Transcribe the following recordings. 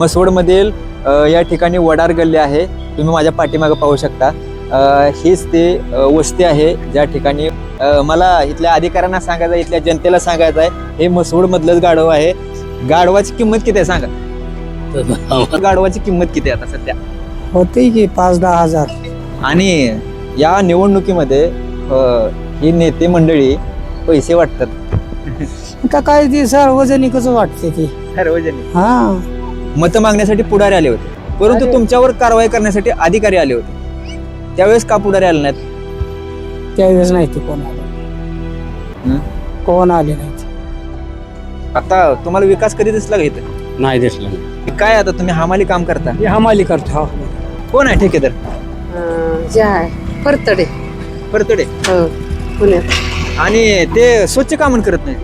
मसवडमधील या ठिकाणी वडार गल्ली आहे. तुम्ही माझ्या पाठीमागे पाहू शकता. हीच ते वस्ती आहे ज्या ठिकाणी मला इथल्या अधिकाऱ्यांना सांगायचं आहे, इथल्या जनतेला सांगायचं आहे, हे मसवडमधलंच गाढव आहे. गाढवाची किंमत किती आहे सांगा. गाढवाची किंमत किती आहे आता सध्या? होते की 5-10 हजार. आणि या निवडणुकीमध्ये ही नेते मंडळी पैसे वाटतात. आता काय ती सार्वजनिकच वाटते ती. सार्वजनिक हा मत मागण्यासाठी पुढारी आले होते, परंतु अरे. तुमच्यावर कारवाई करण्यासाठी अधिकारी आले होते. त्यावेळेस का पुढारी आले नाहीत? त्यावेळेस नाही ते कोण आले. हं? कोण आले नाही ते. आता तुम्हाला विकास कधी दिसला का इथं? नाही दिसलं. काय आता तुम्ही हमाली काम करता? हे हमाली करतो. कोण आहे ठेकेदार? जे आहे परतडे परतडे. हो पुण्यात. आणि ते स्वच्छ कामं करत नाही.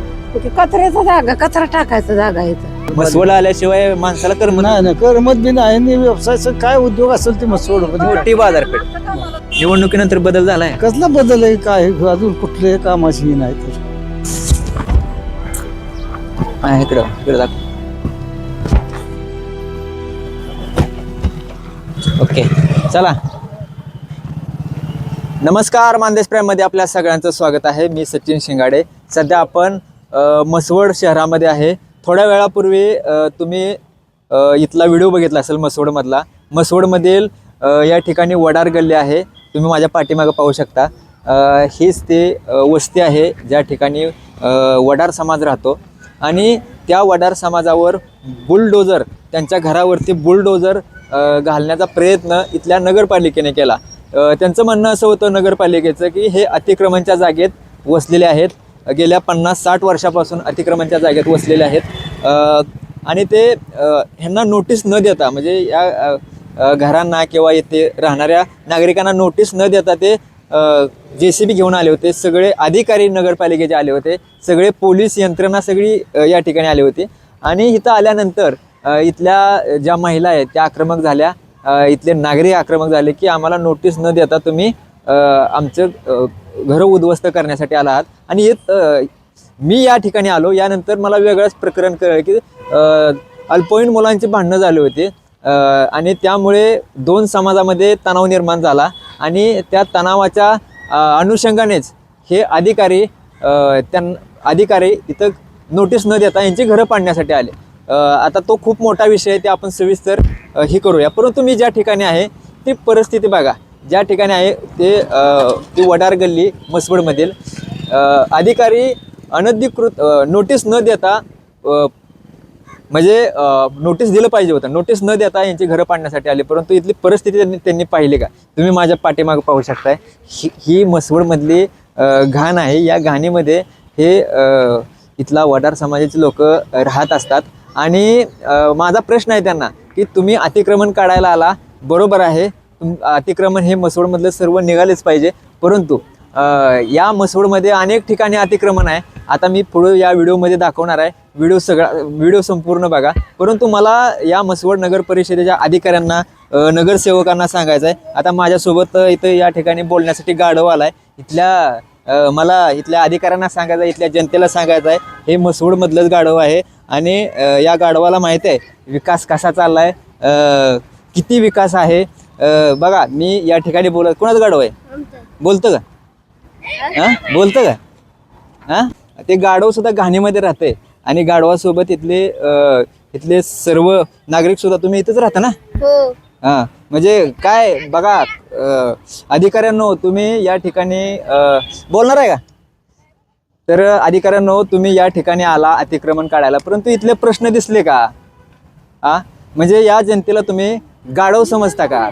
कचऱ्याचा जागा, कचरा टाकायचा जागा इथं. मसवड आल्याशिवाय माणसाला करमत नाही. नाही करमत बी नाही आणि व्यवसायाचा काय उद्योग असेल ते मग सोड. मोठी बाजारपेठ. निवडणुकीनंतर बदल झालाय. कसला बदल आहे काय अजून कुठले कामाची नाही तर. इकडं इकडे दाखव. ओके चला. नमस्कार, मानदेश प्राईम मध्ये आपल्या सगळ्यांचं स्वागत आहे. मी सचिन शिंगाडे. सध्या आपण मसवड शहरामध्ये आहे. थोड्या वेळापूर्वी तुम्ही इथला व्हिडिओ बघितला असेल मसवडमधला. मसवडमधील या ठिकाणी वडार गल्ली आहे. तुम्ही माझ्या पाठीमागे पाहू शकता. हीच ते वस्ती आहे ज्या ठिकाणी वडार समाज राहतो. आणि त्या वडार समाजावर बुलडोजर, त्यांच्या घरावरती बुलडोजर घालण्याचा प्रयत्न इथल्या नगरपालिकेने केला. त्यांचं म्हणणं असं होतं नगरपालिकेचं की हे अतिक्रमणच्या जागेत वसलेले आहेत. गेल्या 50-60 वर्षापासून अतिक्रमणच्या जागेत वसलेले आहेत. आणि ते ह्यांना नोटीस न देता, म्हणजे या घरांना किंवा येथे राहणाऱ्या नागरिकांना नोटीस न देता ते JCB घेऊन आले होते. सगळे अधिकारी नगरपालिकेचे आले होते, सगळे पोलीस यंत्रणा सगळी या ठिकाणी आली होती. आणि इथं आल्यानंतर इथल्या ज्या महिला आहेत त्या आक्रमक झाल्या, इथले नागरिक आक्रमक झाले की आम्हाला नोटीस न देता तुम्ही आमचं घरं उद्ध्वस्त करण्यासाठी आला आहात. आणि मी या ठिकाणी आलो. यानंतर मला वेगळंच प्रकरण कळलं की अल्पवयीन मुलांची भांडणं झाली होती. आणि त्यामुळे दोन समाजामध्ये तणाव निर्माण झाला. आणि त्या तणावाच्या अनुषंगानेच हे अधिकारी इथं नोटीस न देता यांची घरं पाडण्यासाठी आले. आता तो खूप मोठा विषय आहे, ते आपण सविस्तर हे करूया. परंतु मी ज्या ठिकाणी आहे ती परिस्थिती बघा. ज्या ठिकाणी आहे ते वडार गल्ली मसवडमधील अधिकारी अनधिकृत नोटीस न देता, म्हणजे नोटीस दिलं पाहिजे होतं, नोटीस न देता यांची घरं पाडण्यासाठी आले. परंतु इथली परिस्थिती त्यांनी पाहिली का? तुम्ही माझ्या पाठीमागे पाहू शकताय. ही मसवडमधली घाण आहे. या घाणीमध्ये हे इथला वडार समाजाचे लोक राहत असतात. आणि माझा प्रश्न आहे त्यांना की तुम्ही अतिक्रमण काढायला आला, बरोबर आहे, अतिक्रमण हे मसवडमधलं सर्व निघालेच पाहिजे. परंतु या मसवडमध्ये अनेक ठिकाणी अतिक्रमण आहे. आता मी पुढे या व्हिडिओमध्ये दाखवणार आहे. व्हिडिओ संपूर्ण बघा. परंतु मला या मसवड नगर परिषदेच्या अधिकाऱ्यांना, नगरसेवकांना सांगायचं आहे. आता माझ्यासोबत इथं या ठिकाणी बोलण्यासाठी गाढव आलाय. मला इथल्या अधिकाऱ्यांना सांगायचं आहे, इथल्या जनतेला सांगायचं आहे, हे मसवडमधलंच गाढव आहे. आणि या गाढवाला माहिती आहे विकास कसा चाललाय, किती विकास आहे. बघा मी या ठिकाणी बोलत. कोणाचं गाढव आहे? बोलतं का? बोलतं का? ते गाढव सुद्धा घाणीमध्ये राहते. आणि गाढवासोबत इथले सर्व नागरिक सुद्धा. तुम्ही इथंच राहता ना? हो. म्हणजे काय बघा, अधिकाऱ्यांनो तुम्ही या ठिकाणी बोलणार आहे का? तर अधिकाऱ्यांनो तुम्ही या ठिकाणी आला अतिक्रमण काढायला, परंतु इथले प्रश्न दिसले का? म्हणजे या जनतेला तुम्ही गाढव समजता का?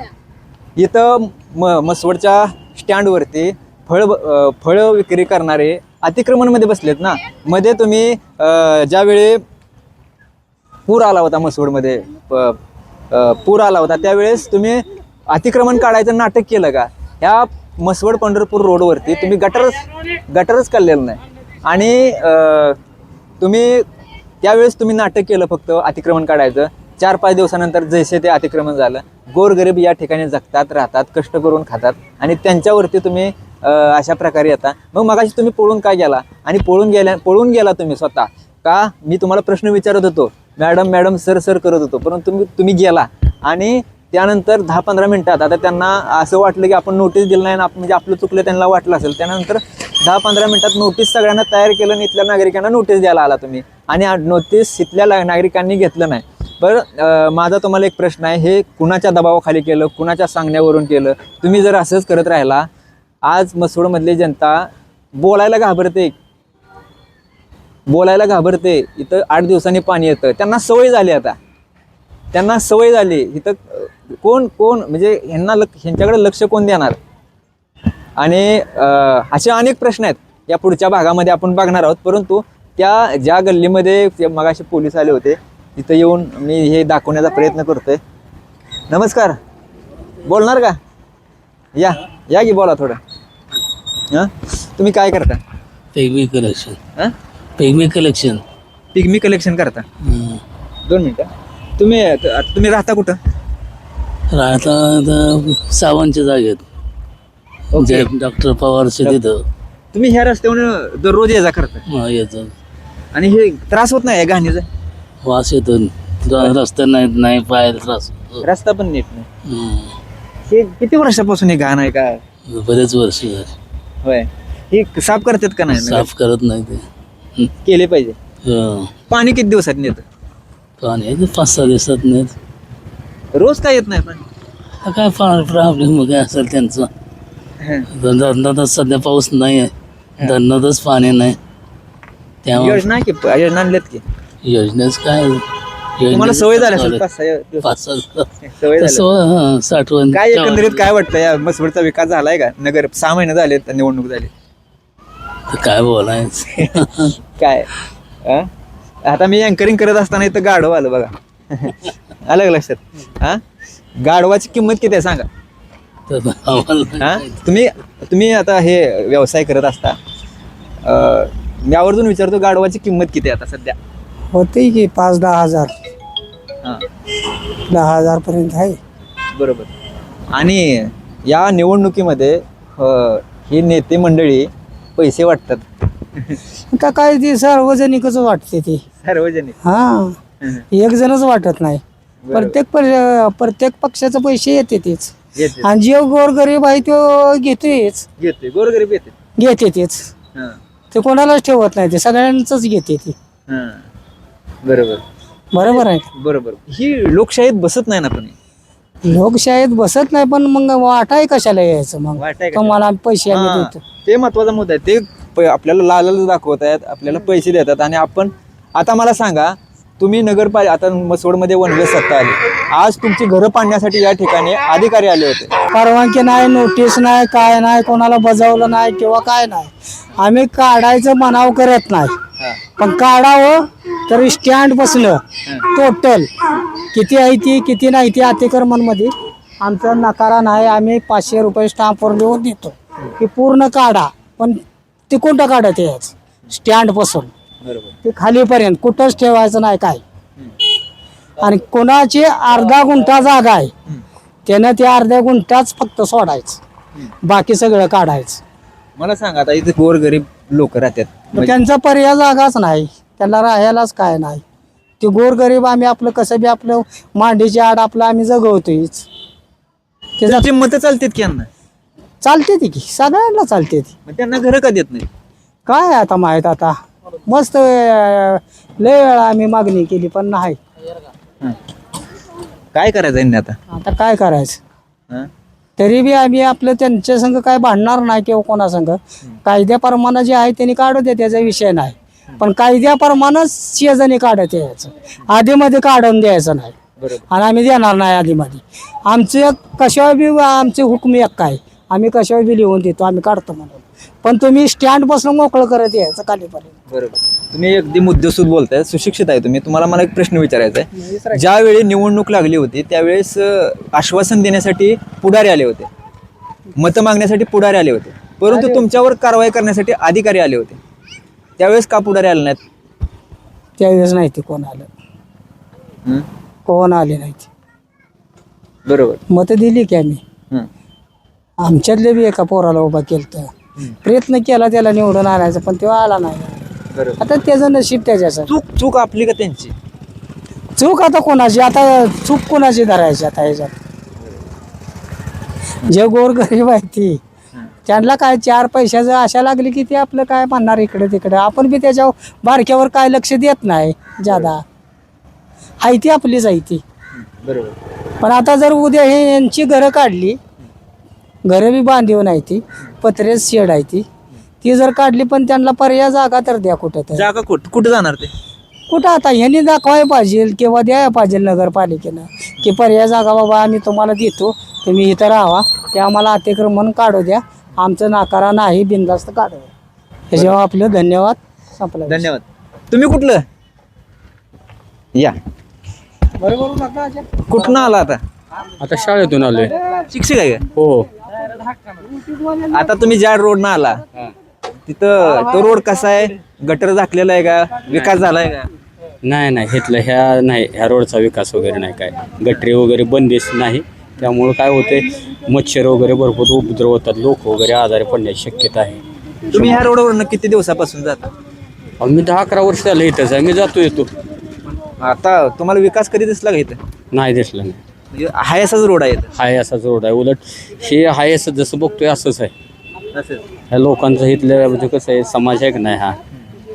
इथं मसवडच्या स्टँडवरती फळ विक्री करणारे अतिक्रमणमध्ये बसलेत ना. मध्ये तुम्ही ज्यावेळी पूर आला होता, मसवडमध्ये पूर आला होता, त्यावेळेस तुम्ही अतिक्रमण काढायचं नाटक केलं का? ह्या मसवड पंढरपूर रोडवरती तुम्ही गटरच काढलेलं नाही. आणि तुम्ही त्यावेळेस तुम्ही नाटक केलं फक्त अतिक्रमण काढायचं. 4-5 दिवसानंतर जैसे ते अतिक्रमण झालं. गोरगरीब या ठिकाणी जगतात, राहतात, कष्ट करून खातात. आणि त्यांच्यावरती तुम्ही अशा प्रकारे येता. मग मगाशी तुम्ही पळून काय गेला? आणि पळून गेला तुम्ही स्वतः का? मी तुम्हाला प्रश्न विचारत होतो मॅडम मॅडम सर सर करत होतो, परंतु तुम्ही गेला आणि त्यानंतर 10-15 मिनिटात आता त्यांना असं वाटलं की आपण नोटीस दिलं नाही, म्हणजे आपलं चुकलं त्यांना वाटलं असेल, त्यानंतर 10-15 मिनिटात नोटीस सगळ्यांना तयार केलं आणि इथल्या नागरिकांना नोटीस द्यायला आला तुम्ही आणि नोटीस इथल्या नागरिकांनी घेतलं नाही. बरं माझा तुम्हाला एक प्रश्न आहे, हे कुणाच्या दबावाखाली केलं, कुणाच्या सांगण्यावरून केलं? तुम्ही जर असंच करत राहिला, आज मसोडमधली जनता बोलायला घाबरते, इथं 8 दिवसांनी पाणी येतं, त्यांना सवय झाली, आता त्यांना सवय झाली. इथं कोण म्हणजे ह्यांच्याकडे लक्ष कोण देणार? आणि असे अनेक प्रश्न आहेत या पुढच्या भागामध्ये आपण बघणार आहोत. परंतु त्या ज्या गल्लीमध्ये मगाशी पोलीस आले होते तिथं येऊन मी हे दाखवण्याचा प्रयत्न करतोय. नमस्कार, बोलणार का? या की बोला थोडं. हां, तुम्ही काय करता? Pygmy collection. हां, पिग्मी कलेक्शन करता. 2 मिनिटं. तुम्ही राहता कुठं? राहता सावंतच्या जागेत. ओके. डॉक्टर पवारच्या तिथं तुम्ही ह्या रस्त्यावरून दररोज ये जा करता येतं. आणि हे त्रास होत नाही घाणीचा? वास येतो, रस्ता नाही पाहायला त्रास होतो. रस्ता पण नीट नाही. हे किती वर्षापासून हे घाण आहे का? बरेच वर्ष झाली. होय. हे साफ करतात का नाही? साफ करत नाही ते. केले पाहिजे. हं. पाणी किती दिवसात येतं? पाणी येतं 5-6 दिवसात नाहीत. रोज काय येत नाही पण? काय प्रॉब्लेम काय असेल त्यांचा. धरणातच सध्या पाऊस नाही आहे, धरणातच पाणी नाही, त्यामुळे योजना आणल्यात की योजनेच काय तुम्हाला सवय झाली असेल 5-6 सवय झाली. साठवण काय एकंदरीत काय वाटतं, या मसवडचा विकास झालाय का? नगर 6 महिने झाले निवडणूक झाली, काय बोलायचं. काय आता मी अँकरिंग करत असताना इथं गाढव आलं बघा. आलं का लक्षात? हा, गाढवाची किंमत किती आहे सांगा? हा, तुम्ही आता हे व्यवसाय करत असता, मी आवर्जून विचारतो, गाढवाची किंमत किती आहे आता सध्या? होते की 5-10 हजार, हां, 10 हजार पर्यंत आहे. बरोबर. आणि या निवडणुकीमध्ये ही नेते मंडळी पैसे वाटतात. आता काय ते सार्वजनिकच वाटते ते. सार्वजनिक. हा, एक जणच वाटत नाही. प्रत्येक पक्षाचे पैसे येते तेच, आणि जे गोरगरीब आहे तो घेतेच. घेते गोरगरीब येते. घेते तेच, ते कोणालाच ठेवत नाही, ते सगळ्यांचंच घेते ते. बरोबर. बरोबर आहे. बरोबर. ही लोकशाहीत बसत नाही ना पण? लोकशाहीत बसत नाही, पण मग वाटाय कशाला यायचं? मग वाटाय कशाला? तुम्हाला पैसे आम्ही देतो. ते महत्वाचा मुद्दा आहे. ते आपल्याला लालच दाखवत आहेत, आपल्याला पैसे देतात, आणि आपण आता मला सांगा, तुम्ही नगरपालिका आता मसवडमध्ये वनवे सत्ता आली, आज तुमची घरं पाडण्यासाठी या ठिकाणी अधिकारी आले होते. परवानगी नाही, नोटीस नाही, काय नाही, कोणाला बजावलं नाही किंवा काय नाही. आम्ही काढायचं मनाव करत नाही, पण काढावं तर स्टँड बसलं टोटल किती आहे ती किती नाही ती अतिक्रमणमध्ये आमचा नकारा नाही. आम्ही 500 रुपये स्टॅम्पवर लिहून देतो की पूर्ण काढा, पण ते कोणतं काढत यायचं स्टँड पासून ते खालीपर्यंत कुठंच ठेवायचं नाही काय. आणि कोणाची अर्धा गुंठा जागा आहे त्यानं ते अर्ध्या गुंठाच फक्त सोडायचं, बाकी सगळं काढायचं. मला सांगा, आता इथे गोरगरीब लोक राहतात, मग त्यांचा पर्याय जागाच नाही, त्यांना राहायलाच काय नाही. ते गोरगरीब आम्ही आपलं कसं बी आपलं मांडीची आड आपलं आम्ही जगवतोयच. त्याची मतं चालतात की यांना? चालते ती की सगळ्यांना चालते ती. मग त्यांना घरं का देत नाही? काय आता माहीत, आता मस्त लय वेळा आम्ही मागणी केली पण नाही. काय करायचं यांनी आता? आता काय करायचं? हं? तरी बी आम्ही आपलं त्यांच्या संग काय भांडणार नाही किंवा कोणा संग. कायद्याप्रमाणे जे आहे त्यांनी काढू दे, त्याचा विषय नाही, पण कायद्याप्रमाणेच शेजारी काढत यायचं, आधीमध्ये काढून द्यायचं नाही. आणि आम्ही देणार नाही आधीमध्ये. आमचे कशावर बी आमचे हुकमी एक काय, आम्ही कशावर बी लिहून देतो, आम्ही काढतो म्हणून, पण तुम्ही स्टँड पासून मोकळं करत यायचं खालीपर्यंत. बरोबर. तुम्ही अगदी मुद्देसूद बोलताय, सुशिक्षित आहे तुम्ही. तुम्हाला मला एक प्रश्न विचारायचा आहे. ज्यावेळी निवडणूक लागली होती त्यावेळेस आश्वासन देण्यासाठी पुढारी आले होते, मतं मागण्यासाठी पुढारी आले होते, परंतु तुमच्यावर कारवाई करण्यासाठी अधिकारी आले होते. त्यावेळेस का पुढारी आले नाहीत? त्यावेळेस नाही ते कोण आलं, कोण आले नाही ते. बरोबर. मतं दिली की आम्ही, आमच्यातले बी एका पोराला उभा केलं, प्रयत्न केला त्याला निवडून आणायचा, पण तो आला नाही. आता त्याचं नशीब त्याच्यासाठी. चूक आपली का त्यांची? चूक आता कोणाची, आता चूक कोणाची धरायची आता ह्याच्यात. जे गोरगरीब आहे ती त्यांना काय 4 पैशाचं आशा लागली की ते आपलं काय म्हणणार इकडे तिकडे. आपण बी त्याच्या बारक्यावर काय लक्ष देत नाही ज्यादा. आहे ती आपलीच आहे ती. बरोबर. पण आता जर उद्या हे यांची घरं काढली, घरं बी बांधीव नाही ती, पत्रेच शेड आहे ती जर काढली, पण त्यांना पर्याय जागा तर द्या कुठं तर. जागा कुठं जाणार ते? कुठं आता ह्यांनी दाखवायला पाहिजे किंवा द्यायला पाहिजे नगरपालिकेनं की पर्याय जागा बाबा आम्ही तुम्हाला देतो, तुम्ही इथं राहा, ते आम्हाला अतिक्रमण काढू द्या, आमचं नाकारा नाही, बिनधास्त काढू द्या. ह्याच्यावर आपलं धन्यवाद संपलं. धन्यवाद. तुम्ही कुठलं? या. बरोबर. कुठनं आला आता? आता शाळेतून आलोय. शिक्षक आहे का? हो. आता तुम्ही ज्या रोडनं आला तिथं तो रोड कसा आहे? गटर झाकलेला आहे का? विकास झालाय का? नाही इथलं ह्या रोडचा विकास वगैरे नाही काय. गटरी वगैरे बंदिस्त नाही, त्यामुळं काय होते मच्छर वगैरे भरपूर उपद्रव होतात, लोक वगैरे आजारी पडण्याची शक्यता आहे. तुम्ही ह्या रोडवरनं किती दिवसापासून जाता? मी 10-11 वर्ष झालं इथंच आहे. मी जातो येतो. आता तुम्हाला विकास कधी दिसला का इथं? नाही दिसलं नाही. म्हणजे हाय असाच रोड आहे इथं? हाय असाच रोड आहे. उलट हे हाय असं जसं बघतोय असंच आहे. असं. ह्या लोकांचं इथलं म्हणजे कसं आहे, समाज आहे की नाही हा,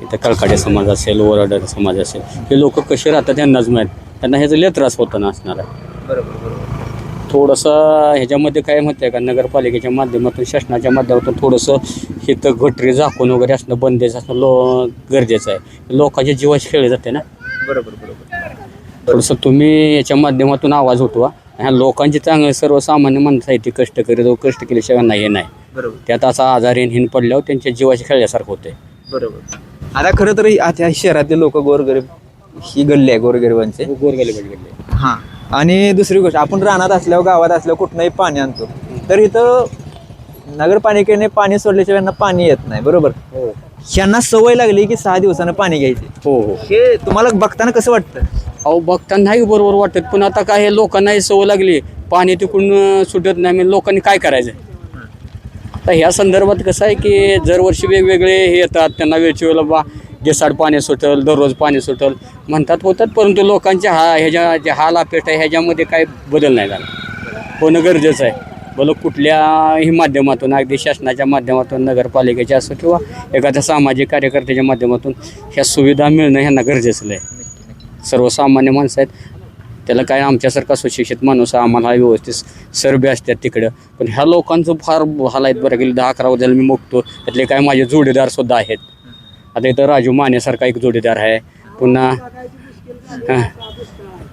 इथं कळकाडे समाज असेल, वराडा समाज असेल, हे लोक कसे राहतात त्यांनाच माहीत. त्यांना ह्याचा लय त्रास होताना असणार आहे. बरोबर. थोडंसं ह्याच्यामध्ये काय म्हणते आहे का, नगरपालिकेच्या माध्यमातून, शासनाच्या माध्यमातून थोडंसं इथं गटरी झाकून वगैरे असणं, बंदेज असणं गरजेचं आहे. लोकांच्या जीवाशी खेळले जाते ना. बरोबर. थोडंसं तुम्ही याच्या माध्यमातून आवाज उठवा. ह्या लोकांची चांगलं सर्वसामान्य माणसं आहे ती कष्ट कष्ट केल्याशिवाय नाही हे नाही. बरोबर. त्यात असा आजारी हिन पडल्यावर त्यांच्या जीवाशी खेळल्यासारखं होते. बरोबर. आता खरं तर आता शहरातले लोक गोरगरीब, ही गल्ली आहे गोरगरिबांचे. हां. आणि दुसरी गोष्ट, आपण रानात असल्यावर, गावात असल्यावर कुठनंही पाणी आणतो, तर इथं नगरपालिकेने पाणी सोडल्याशिवाय यांना पाणी येत नाही. बरोबर. ह्यांना सवय लागली की 6 दिवसानं पाणी घ्यायचे. हो. हे तुम्हाला बघताना कसं वाटतं? अहो बघताना नाही बरोबर वाटत, पण आता काय हे लोकांनाही सवय लागली, पाणी तिकडून सुटत नाही, मग लोकांनी काय करायचं? तर ह्या संदर्भात कसं आहे की दरवर्षी वेगवेगळे हे येतात, त्यांना वेळची वेळेला बा दिसाड पाणी सुटल, दररोज पाणी सुटल म्हणतात, होतात, परंतु लोकांच्या ह्याच्या हाल अपेक्षा ह्याच्यामध्ये काय बदल नाही झाला. होणं गरजेचं आहे. बोल कुठल्याही माध्यमातून, अगदी शासनाच्या माध्यमातून, नगरपालिकेच्या असो किंवा एखाद्या सामाजिक कार्यकर्त्याच्या माध्यमातून ह्या सुविधा मिळणं ह्यांना गरजेचं आहे. सर्वसामान्य माणसं आहेत, त्याला काय आमच्यासारखा सुशिक्षित माणूस आम्हाला व्यवस्थित सर्वे असतात तिकडं, पण ह्या लोकांचं फार हाल आहेत. बरं गेली 10-11 वर्षाला मी बघतो, त्यातले काय माझे जोडीदारसुद्धा आहेत. आता इथं राजू मानेसारखा एक जोडीदार आहे, पुन्हा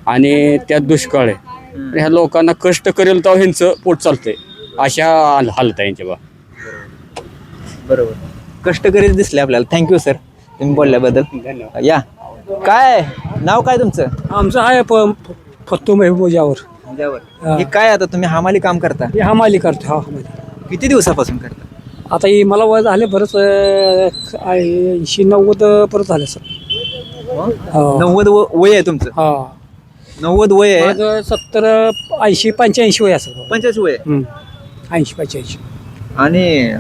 आणि त्यात दुष्काळ आहे. ह्या लोकांना कष्ट करेल तर ह्यांचं पोट चालतंय, अशा हालत आहे यांच्या. बरोबर. कष्टकरीच दिसले आपल्याला. थँक्यू सर, तुम्ही बोलल्याबद्दल. धन्यवाद. या. काय नाव काय तुमचं? आमचं आहे फत्तू महबूजावर. हे काय आता तुम्ही हमाली काम करता? हे हमाली करतो. हा हमाली किती दिवसापासून करता? आता ही मला वय झाले बरंच 80-90 परत झाले सर. 90 वय आहे तुमचं? हा. 90 वय आहे. माझं 70-80-85 वय असेल. 85 वय आहे. 80-85. आणि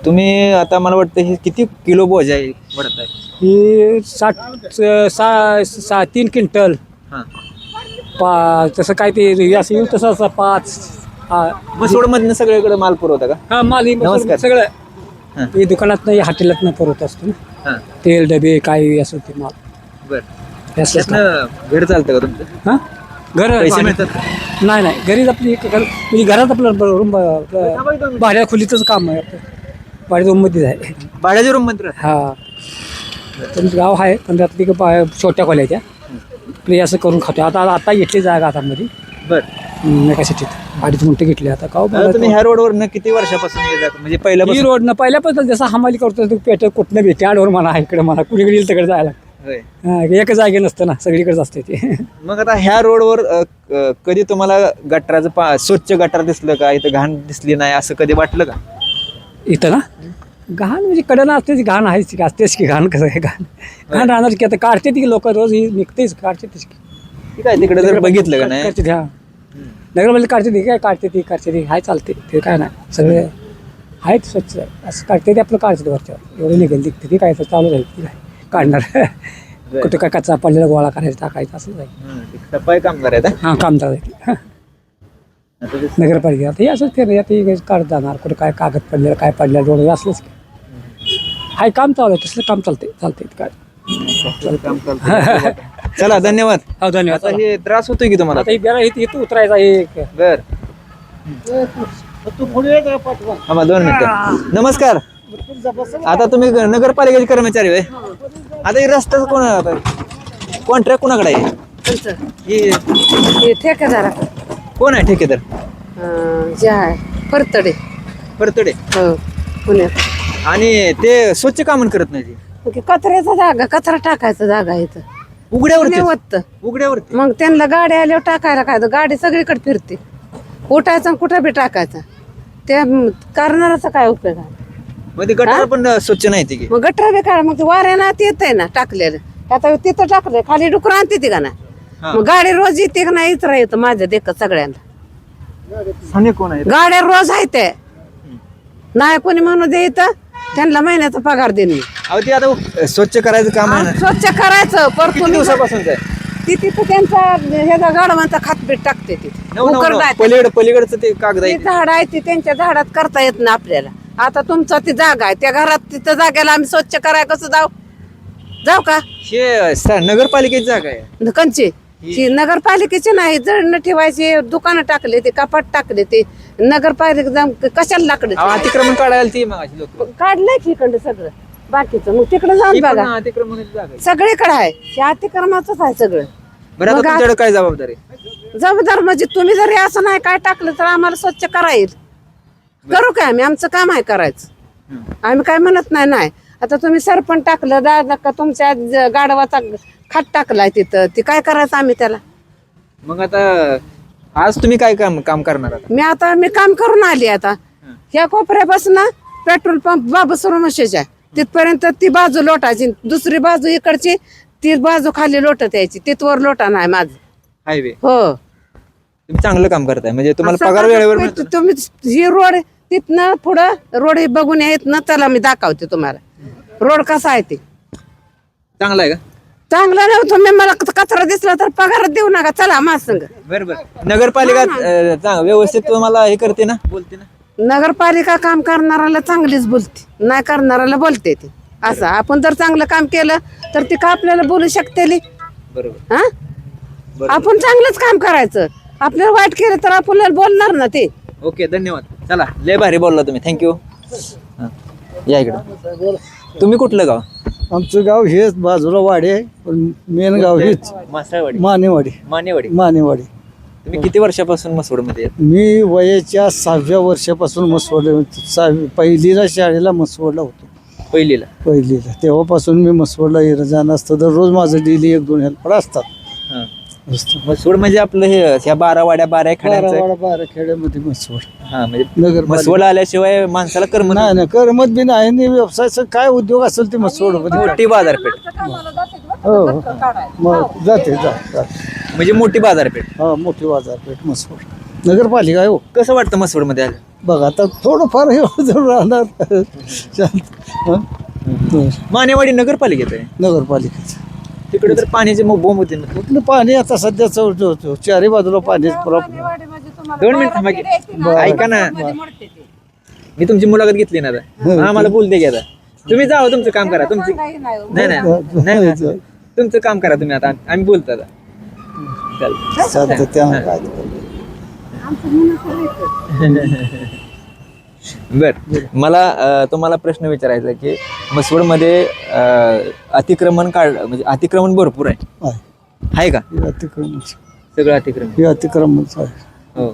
तुम्ही आता मला वाटतं हे किती किलो बोजा आहे भरत आहे? ही 3 क्विंटल. हां. तसं काय ते असं येऊ तसं असं 5. मधनं सगळीकडे माल पुरवता का? हा माल नमस्कार. सगळं हे दुकानात नाही, हॉटेलात नाही पुरवत असतो ना. हां. तेल डबे काय असं ते माल. बरं. घर चालतं का तुमचं? हां. घर पैसे मिळतात? नाही घरीच आपली म्हणजे घरात आपलं रूम भाड्या खोलीतच काम आहे आपलं. भाड्या रूममध्येच आहे. भाड्याच्या रूम मध्ये? हा. तुमचं गाव आहे पण त्यात ती छोट्या खोल्याच्या प्ले असं करून खातो. आता घेतली जागा हातामध्ये. बरं. कशाची 2.5 गुंठे घेतले. आता गाव तुम्ही ह्या रोडवर किती वर्षापासून म्हणजे ही पहिल्यापासून? रोडनं पहिल्यापासून जसं हमाली करतो पेट कुठनं भेटे आडवर म्हणा इकडे म्हणा कुणीकडे येईल तिकडे जायला. एक जागे नसतं ना, सगळीकडेच असते ते. मग आता ह्या रोडवर कधी तुम्हाला गटाराचं स्वच्छ गटार दिसलं का? इथं घाण दिसली नाही असं कधी वाटलं का? इथं ना घाण म्हणजे कडनं असतेच, घाण आहेच की, असतेच की. घाण कसं आहे, घाण राहणार की. आता काढते ती लोक रोज ही निघतेच, काढते तीच की. काय तिकडे जर बघितलं का नाही? काढते. हा. नगरमध्ये काढते ती काय काढते ती हाय चालते ते काय नाही, सगळे आहेत स्वच्छ असं काढते ते आपलं काढते वरच्यावर. एवढं निघेल दिखते ती काय तर चालू राहील ती काय काढणार. कुठे काय कचरा पडलेला गोळा करायचा टाकायचा असं जाईल. ते सफाई कामगार आहेत हा? हा काम चालू आता ते नगरपालिका आता हे असंच ते काढत जाणार कुठे काय कागद पडलेलं काय पडलेलं रोड असलंच हाय काम चालू आहे तसलं काम चालते काय. काम करतो. चला धन्यवाद. हो धन्यवाद. आता हे त्रास होतोय की तुम्हाला? आता इथं उतरायचा एक बर हा 2 मिनिटं. नमस्कार. आता तुम्ही नगरपालिकेचे कर्मचारी आहे. आता हे रस्ता कॉन्ट्रॅक्ट कोणाकडे आहे? हे ठेकेदार कोण आहे ठेकेदार? जे आहे परतडे. परतडे. हो पुण्यात. आणि ते स्वच्छ कामं करत नाही ते. मग कचऱ्याचा जागा कचरा टाकायचा जागा इथं उघड्यावरती वत्त. उघड्यावरती. मग त्यांना गाडी आल्यावर टाकायला काय तर गाडी सगळीकडे फिरते उठायचं आणि कुठं बी टाकायचं त्या करणाराचा काय उपयोग आहे. मध्ये गटार पण स्वच्छ नाही ते की. मग गटर बी काय मग वाऱ्यानं येत आहे ना टाकलेलं आता तिथं टाकलंय खाली डुकर आणते ती का ना हा. मग गाडी रोज येते का नाही इतर येतं माझ्या देखत सगळ्यांना आणि कोण आहे? गाड्या रोज आहे ते नाही कोणी म्हणू दे इथं त्यांना महिन्याचा पगार देईन मी. अहो ते आता स्वच्छ करायचं काम आहे ना. स्वच्छ करायचं परत किती दिवसापासूनच आहे? ती तिथं त्यांचा ह्याचा गाडवांचा खातबीट टाकते तिथे उकरडाय. पलीकडचं ते कागद ती आहे. झाड आहे ती त्यांच्या झाडात करता येत ना आपल्याला. आता तुमचा ती जागा आहे त्या घरात तिथं जागेला आम्ही स्वच्छ करायला कसं जाऊ का हे नगरपालिकेची जागा आहे. कंची ही नगरपालिकेची नाही जळणं ठेवायची दुकानं टाकले ते कपाट टाकले ते नगरपालिका कशाला लाकडं अहो, अतिक्रमण काढायला ती मग लोक. काढलंय की इकडं सगळं बाकीचं मग तिकडे जाऊन बघा अतिक्रमणाची जागा आहे. सगळीकडे आहे हे अतिक्रमाच आहे सगळं. बरं आता मग तुमच्याकडे काय जबाबदारी? जबाबदार म्हणजे तुम्ही जरी असं नाही काय टाकलं तर आम्हाला स्वच्छ करायला करू काय आम्ही आमचं काम आहे करायचं. आम्ही काय म्हणत नाही आता तुम्ही सरपण टाकलं दादा का तुमच्या गाडवाचा खाट टाकलाय तिथं ती काय करायचं आम्ही त्याला. मग आता आज तुम्ही काय काम करणार आता? मी काम करून आली आता ह्या कोपऱ्यापासून पेट्रोल पंप बाबूसर मशेच्या तिथपर्यंत ती बाजू लोटायची दुसरी बाजू इकडची ती बाजू खाली लोटत यायची तिथवर लोटा नाही माझं. हायवे. हो तुम्ही चांगलं काम करताय म्हणजे तुम्हाला असं पगार कसं वेळेवर तुम्ही- मिळतो. तुम्ही ही रोड तिथनं पुढं रोड हे बघून येत ना त्याला मी दाखवते तुम्हाला रोड कसा आहे ते. चांगला आहे का? चांगलं नाही तुम्ही मला कचरा दिसला तर पगार देऊ नका चला माझ संग. बरोबर नगरपालिका व्यवस्थित तुम्हाला हे करते ना बोलते ना. नगरपालिका काम करणाऱ्याला चांगलीच बोलते नाही करणाऱ्याला बोलते ती असं. आपण जर चांगलं काम केलं तर ती का आपल्याला बोलू शकते बरोबर. हा आपण चांगलंच काम करायचं आपल्याला वाईट केलं तर आपल्याला बोलणार ना ते. ओके धन्यवाद. चला लय भारी बोलला तुम्ही थँक्यू. या इकडं. तुम्ही कुठलं गाव? आमचं गाव हेच बाजूला वाडी आहे पण मेन गाव हेच मासाळवाडी. मानेवाडी. मानेवाडी. तुम्ही किती वर्षापासून मसवडमध्ये आहेत? मी वयाच्या 6व्या वर्षापासून मसवड पहिलीला शाळेला मसवडला होतो. पहिलीला तेव्हापासून मी मसवडला येणं जाणं असतं दररोज माझं डेली 1-2 हेल्पर असतात. मसवड म्हणजे आपलं हे ह्या 12 वाड्या 12 खेड्यांचं. 12 खेड्यामध्ये मसवड. हा म्हणजे नगर मसवड आल्याशिवाय माणसाला कर्म नाही नाही करमत बी नाही आणि व्यवसायाचा काय उद्योग असेल ते मसवड मोठी बाजारपेठ. हो मग जाते म्हणजे मोठी बाजारपेठ. हा मोठी बाजारपेठ मसवड नगरपालिका आहे हो. कसं वाटतं मसवडमध्ये आलं? बघा आता थोडंफार हे जरूर राहणार शांत. मानेवाडी नगरपालिकेत आहे. नगरपालिकेचं तिकडे तर पाण्याचे बोंब होते ना. कुठलं पाणी आता सध्या चारी बाजूला पाणी प्रॉब्लेम. 2 मिनिट थांबा की. ऐका ना मी तुमची मुलाखत घेतली ना आता आम्हाला बोल दे की आता. तुम्ही जाओ तुमचं काम करा तुमची. नाही तुमचं काम करा तुम्ही आता आम्ही बोलतो आता. सध्या त्यामुळे काय बर मला तुम्हाला प्रश्न विचारायचा आहे की मसवडमध्ये अतिक्रमण म्हणजे अतिक्रमण भरपूर आहे का? अतिक्रमण सगळं अतिक्रमण. हे अतिक्रमणच आहे. हो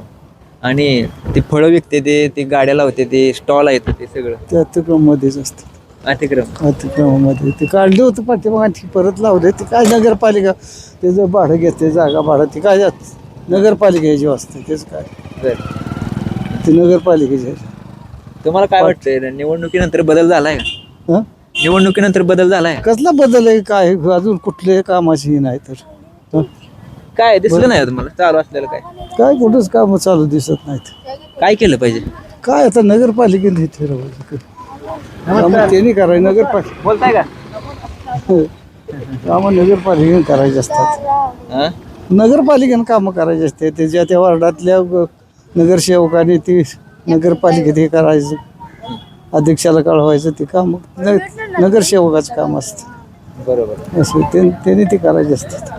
आणि ते फळं विकते ते गाड्या लावते ते स्टॉल आहेत ते सगळं ते अतिक्रममध्येच असतात. अतिक्रममध्ये ते काढले होतं पाठीमागे परत लावले ते काय नगरपालिका त्याचं भाडं घेते जागा भाडं ते काय नगरपालिकेची असते तेच काय ते नगरपालिकेचे. तुम्हाला काय वाटतंय निवडणुकीनंतर बदल झालाय का? हं? निवडणुकीनंतर बदल झालाय? कसला बदल आहे काय अजून कुठले कामाची नाही तर हं? काय दिसलं नाही तुम्हाला चालू असलेलं काय कुठंच काम चालू दिसत नाहीत. काय केलं पाहिजे? काय आता नगरपालिकेने ठरवायचं त्यांनी करायचं नगरपालिका. बोलताय का? कामं नगरपालिकेने करायची असतात. हा? नगरपालिकेनं कामं करायची असते. त्याच्या त्या वार्डातल्या नगरसेवकांनी ती नगरपालिकेत हे करायचं, अध्यक्षाला कळवायचं. ते काम नगरसेवकाचं काम असतं. बरोबर. असं त्यांनी ते करायचे असतात.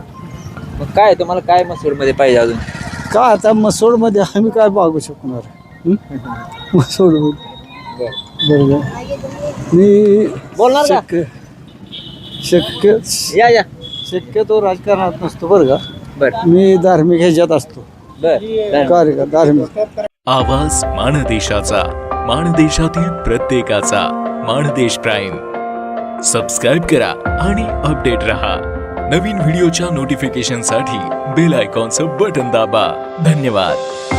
मग काय तुम्हाला काय मसूरमध्ये पाहिजे अजून? का आता मसोडमध्ये आम्ही काय मागू शकणार? मसोडमध्ये बरोबर. मी बोलणार का? या शक्यतो राजकारणात नसतो बरं का. बर मी धार्मिक ह्याच्यात असतो. बर. धार्मिक. आवाज माणदेशाचा, माणदेशातील प्रत्येकाचा. माणदेश प्राईम सबस्क्राईब करा आणि अपडेट रहा. नवीन व्हिडिओच्या नोटिफिकेशनसाठी बेल आयकॉनचं बटन दाबा. धन्यवाद.